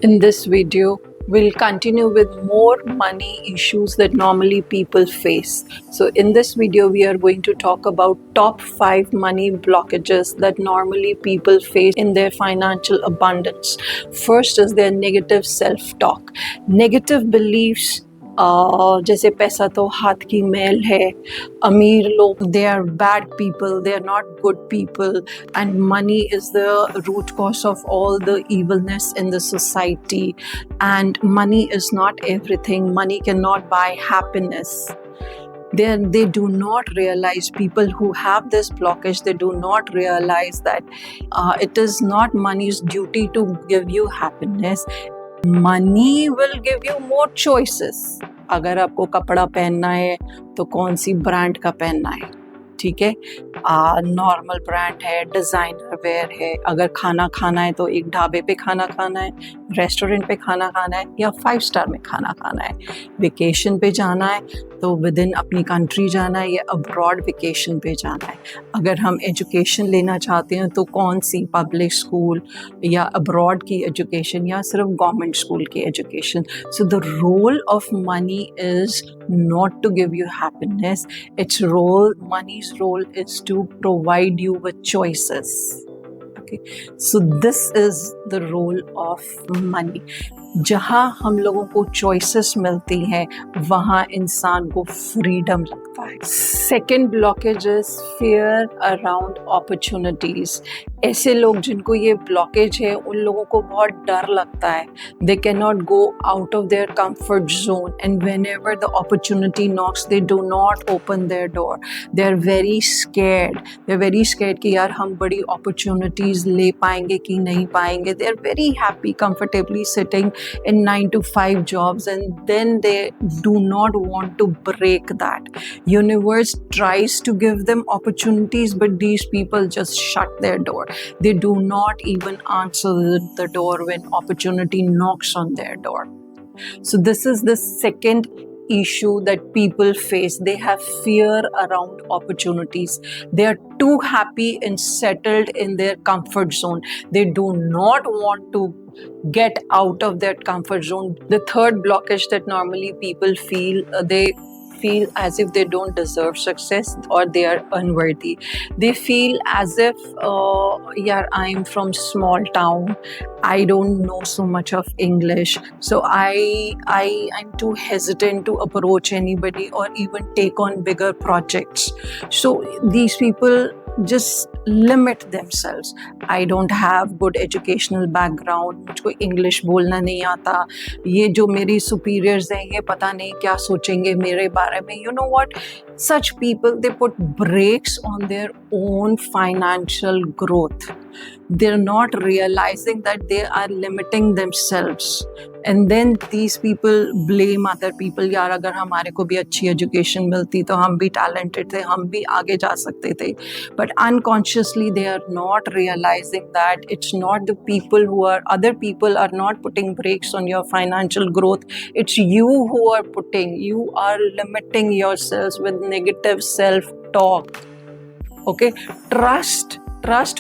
In this video, we'll continue with more money issues that normally people face. So, in this video, we are going to talk about top 5 money blockages that normally people face in their financial abundance. First is their negative self talk. Negative beliefs जैसे पैसा तो हाथ की मैल है, अमीर लोग they are bad people, they are not good people, and money is the root cause of all the evilness in the society, and money is not everything. Money cannot buy happiness. They do not realize, people who have this blockage, they do not realize that it is not money's duty to give you happiness. Money will give you more choices. अगर आपको कपड़ा पहनना है तो कौन सी brand का पहनना है, ठीक है, नॉर्मल ब्रांड है, डिज़ाइनर वेयर है. अगर खाना खाना है तो एक ढाबे पे खाना खाना है, रेस्टोरेंट पे खाना खाना है, या 5 स्टार में खाना खाना है. वेकेशन पे जाना है तो विद इन अपनी कंट्री जाना है या अब्रॉड वेकेशन पे जाना है. अगर हम एजुकेशन लेना चाहते हैं तो कौन सी, पब्लिक स्कूल या अब्रॉड की एजुकेशन या सिर्फ गवर्नमेंट स्कूल की education. So the role of money is not to give you happiness. Its role, money's role is to provide you with choices. Okay, so this is the role of money. जहाँ हम लोगों को choices मिलती हैं वहाँ इंसान को freedom लगता है. Second blockage is fear around opportunities. ऐसे लोग जिनको ये blockage है उन लोगों को बहुत डर लगता है. They cannot go out of their comfort zone, and whenever the opportunity knocks, they do not open their door. They are very scared. They are very scared कि यार हम बड़ी opportunities ले पाएंगे कि नहीं पाएंगे. They are very happy, comfortably sitting in 9 to 5 jobs, and then they do not want to break that. Universe tries to give them opportunities, but these people just shut their door. They do not even answer the door when opportunity knocks on their door. So this is the second issue that people face. They have fear around opportunities. They are too happy and settled in their comfort zone. They do not want to get out of that comfort zone. The third blockage that normally people feel, they feel as if they don't deserve success or they are unworthy. They feel as if, yeah, I'm from small town, I don't know so much of English, so I'm too hesitant to approach anybody or even take on bigger projects. So these people just limit themselves. I don't have good educational background, मुझको English बोलना नहीं आता, ये जो मेरी superiors हैं ये पता नहीं क्या सोचेंगे मेरे बारे में. You know what? Such people, they put brakes on their own financial growth. They're not realizing that they are limiting themselves. And then these people blame other people. यार अगर हमारे को भी अच्छी education मिलती तो हम भी talented थे, हम भी आगे जा सकते थे. But unconsciously they are not realizing that it's not the people who are, other people are not putting brakes on your financial growth. It's you who are putting, you are limiting yourselves with negative self-talk. Okay, trust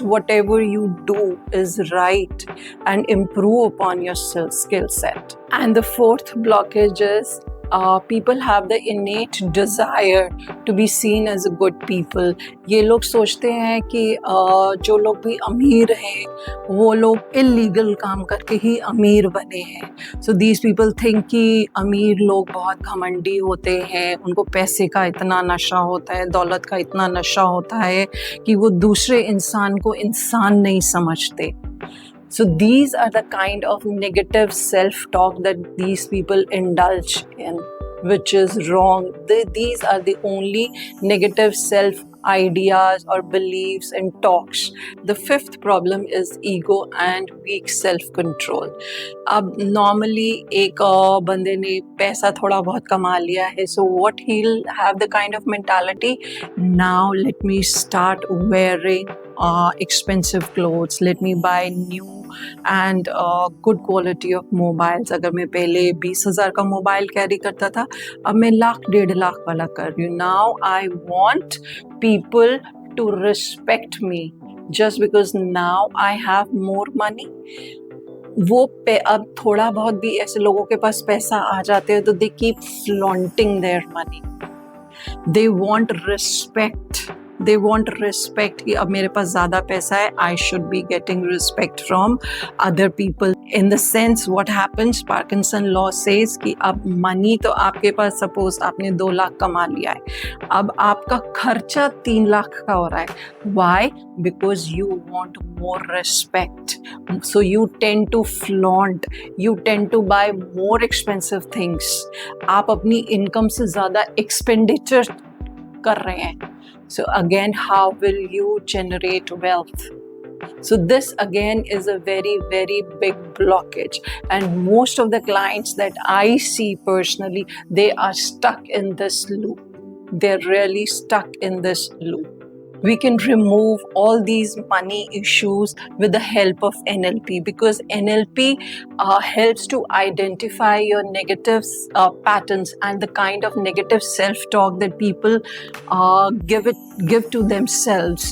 whatever you do is right and improve upon your skill set. And the fourth blockage is people have the innate desire to be seen as a good people. ये लोग सोचते हैं कि जो लोग भी अमीर हैं वो लोग इलीगल काम करके ही अमीर बने हैं. So these people think कि अमीर लोग बहुत घमंडी होते हैं, उनको पैसे का इतना नशा होता है, दौलत का इतना नशा होता है कि वो दूसरे इंसान को इंसान नहीं समझते. So these are the kind of negative self-talk that these people indulge in, which is wrong. These are the only negative self-ideas or beliefs and talks. The fifth problem is ego and weak self-control. अब normally एक बंदे ने पैसा थोड़ा बहुत कमा लिया है, so what he'll have the kind of mentality, now let me start wearing expensive clothes, let me buy new and good quality of mobiles. अगर मैं पहले 20,000 का मोबाइल कैरी करता था, अब मैं लाख 1.5 लाख वाला कर रही हूँ. Now I want people to respect me just because now I have more money. वो अब थोड़ा बहुत भी ऐसे लोगों के पास पैसा आ जाते हैं तो they keep flaunting their money. They want respect. They want respect कि अब मेरे पास ज़्यादा पैसा है, I should be getting respect from other people. In the sense what happens, Parkinson law says कि अब मनी तो आपके पास, सपोज आपने 2 लाख कमा लिया है, अब आपका खर्चा 3 लाख का हो रहा है. Why? Because you want more respect. So you tend to flaunt, you tend to buy more expensive things. आप अपनी इनकम से ज़्यादा एक्सपेंडिचर कर रहे हैं. So again, how will you generate wealth? So this again is a very, very big blockage. And most of the clients that I see personally, they are stuck in this loop. They're really stuck in this loop. We can remove all these money issues with the help of NLP, because NLP helps to identify your negative patterns and the kind of negative self-talk that people give to themselves.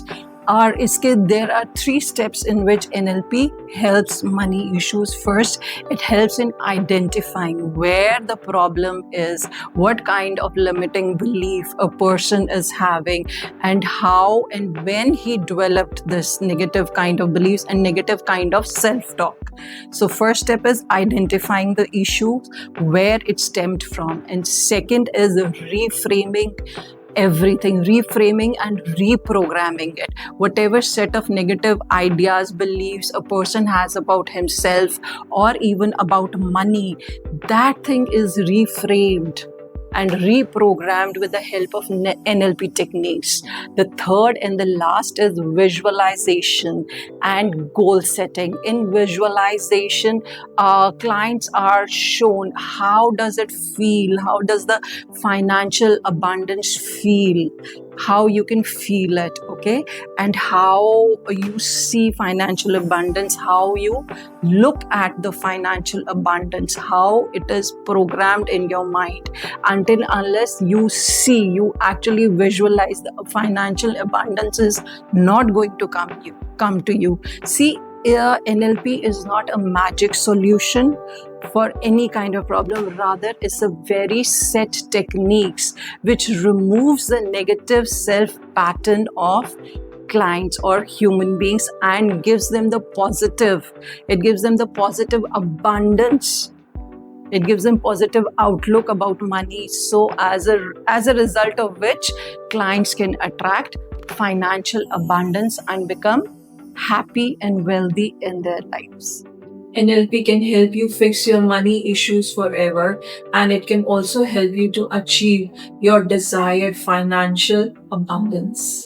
There are 3 steps in which NLP helps money issues. First, it helps in identifying where the problem is, what kind of limiting belief a person is having, and how and when he developed this negative kind of beliefs and negative kind of self-talk. So first step is identifying the issue, where it stemmed from. And second is reframing everything, reframing and reprogramming it. Whatever set of negative ideas, beliefs a person has about himself or even about money, that thing is reframed and reprogrammed with the help of NLP techniques. The third and the last is visualization and goal setting. In visualization, clients are shown how does it feel, how does the financial abundance feel, how you can feel it, okay, and how you see financial abundance, how you look at the financial abundance, how it is programmed in your mind. Until unless you see, you actually visualize, the financial abundance is not going to come to you. See, NLP is not a magic solution for any kind of problem. Rather, it's a very set techniques which removes the negative self pattern of clients or human beings and gives them the positive. It gives them the positive abundance. It gives them positive outlook about money. So as a result of which, clients can attract financial abundance and become happy and wealthy in their lives. NLP can help you fix your money issues forever, and it can also help you to achieve your desired financial abundance.